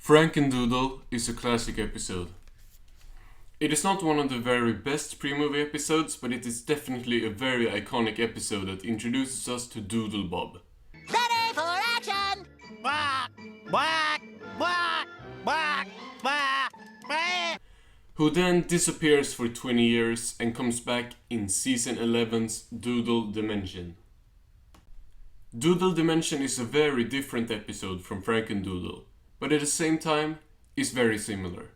Frankendoodle is a classic episode. It is not one of the very best pre-movie episodes, but it is definitely a very iconic episode that introduces us to Doodlebob. Ready for action! Quack, quack, quack, quack, quack, quack. Who then disappears for 20 years and comes back in Season 11's Doodle Dimension. Doodle Dimension is a very different episode from Frankendoodle, but at the same time is very similar.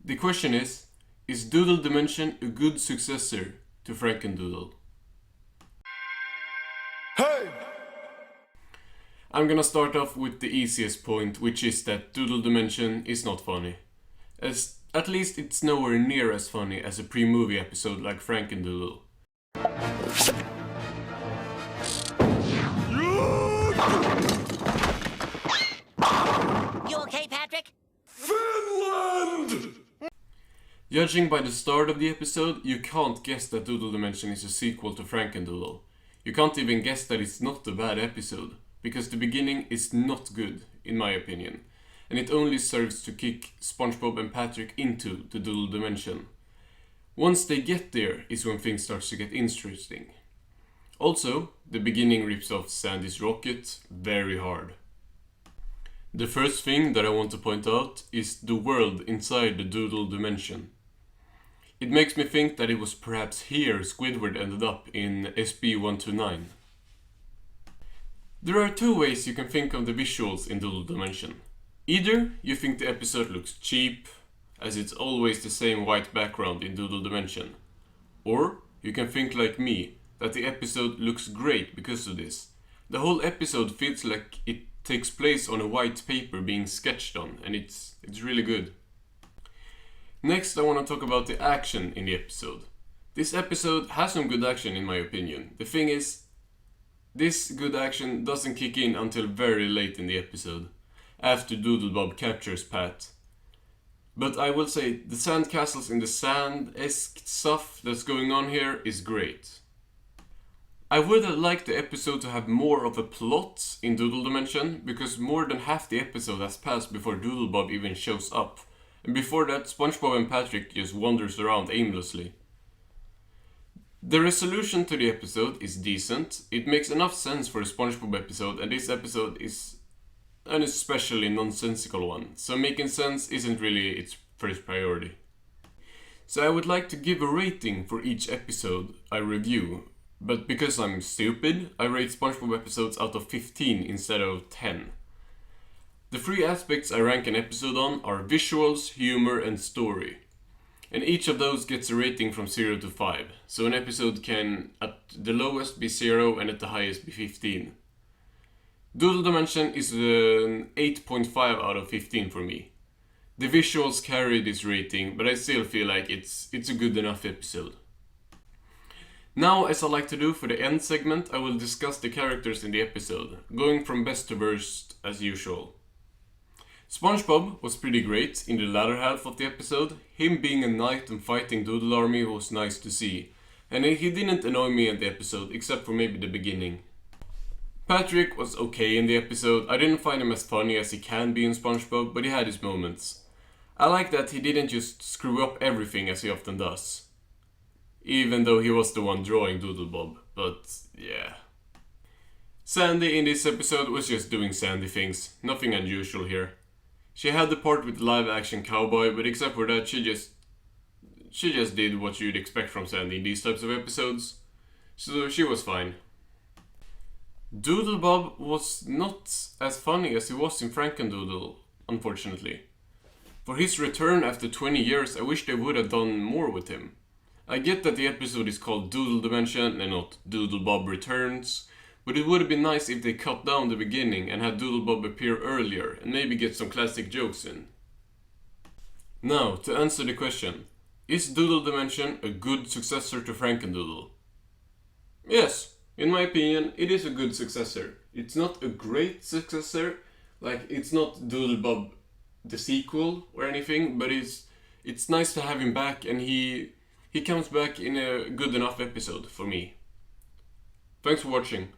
The question is Doodle Dimension a good successor to Frankendoodle? Hey! I'm gonna start off with the easiest point, which is that Doodle Dimension is not funny. At least it's nowhere near as funny as a pre-movie episode like Frankendoodle. You okay, Patrick? Finland! Judging by the start of the episode, you can't guess that Doodle Dimension is a sequel to Frankendoodle. You can't even guess that it's not a bad episode, because the beginning is not good, in my opinion, and it only serves to kick SpongeBob and Patrick into the Doodle Dimension. Once they get there is when things start to get interesting. Also, the beginning rips off Sandy's rocket very hard. The first thing that I want to point out is the world inside the Doodle Dimension. It makes me think that it was perhaps here Squidward ended up in SB129. There are two ways you can think of the visuals in Doodle Dimension. Either you think the episode looks cheap, as it's always the same white background in Doodle Dimension. Or you can think like me, that the episode looks great because of this. The whole episode feels like it takes place on a white paper being sketched on, and it's really good. Next, I want to talk about the action in the episode. This episode has some good action in my opinion. The thing is, this good action doesn't kick in until very late in the episode, after Doodlebob captures Pat. But I will say, the sandcastles in the sand-esque stuff that's going on here is great. I would have liked the episode to have more of a plot in Doodle Dimension, because more than half the episode has passed before Doodlebob even shows up. And before that, SpongeBob and Patrick just wanders around aimlessly. The resolution to the episode is decent. It makes enough sense for a SpongeBob episode, and this episode is an especially nonsensical one, so making sense isn't really its first priority. So I would like to give a rating for each episode I review, but because I'm stupid, I rate SpongeBob episodes out of 15 instead of 10. The three aspects I rank an episode on are visuals, humor, and story. And each of those gets a rating from 0 to 5, so an episode can at the lowest be 0 and at the highest be 15. Doodle Dimension is an 8.5 out of 15 for me. The visuals carry this rating, but I still feel like it's a good enough episode. Now, as I like to do for the end segment, I will discuss the characters in the episode, going from best to worst as usual. SpongeBob was pretty great in the latter half of the episode. Him being a knight and fighting Doodle Army was nice to see, and he didn't annoy me in the episode except for maybe the beginning. Patrick was okay in the episode. I didn't find him as funny as he can be in SpongeBob, but he had his moments. I like that he didn't just screw up everything as he often does. Even though he was the one drawing Doodlebob, but yeah. Sandy in this episode was just doing Sandy things, nothing unusual here. She had the part with the live action cowboy, but except for that she just did what you'd expect from Sandy in these types of episodes. So she was fine. Doodlebob was not as funny as he was in Frankendoodle, unfortunately. For his return after 20 years, I wish they would have done more with him. I get that the episode is called Doodle Dimension and not Doodlebob Returns, but it would have been nice if they cut down the beginning and had Doodlebob appear earlier and maybe get some classic jokes in. Now, to answer the question, is Doodle Dimension a good successor to Frankendoodle? Yes, in my opinion, it is a good successor. It's not a great successor, like it's not Doodlebob the sequel or anything, but it's nice to have him back, and he comes back in a good enough episode for me. Thanks for watching.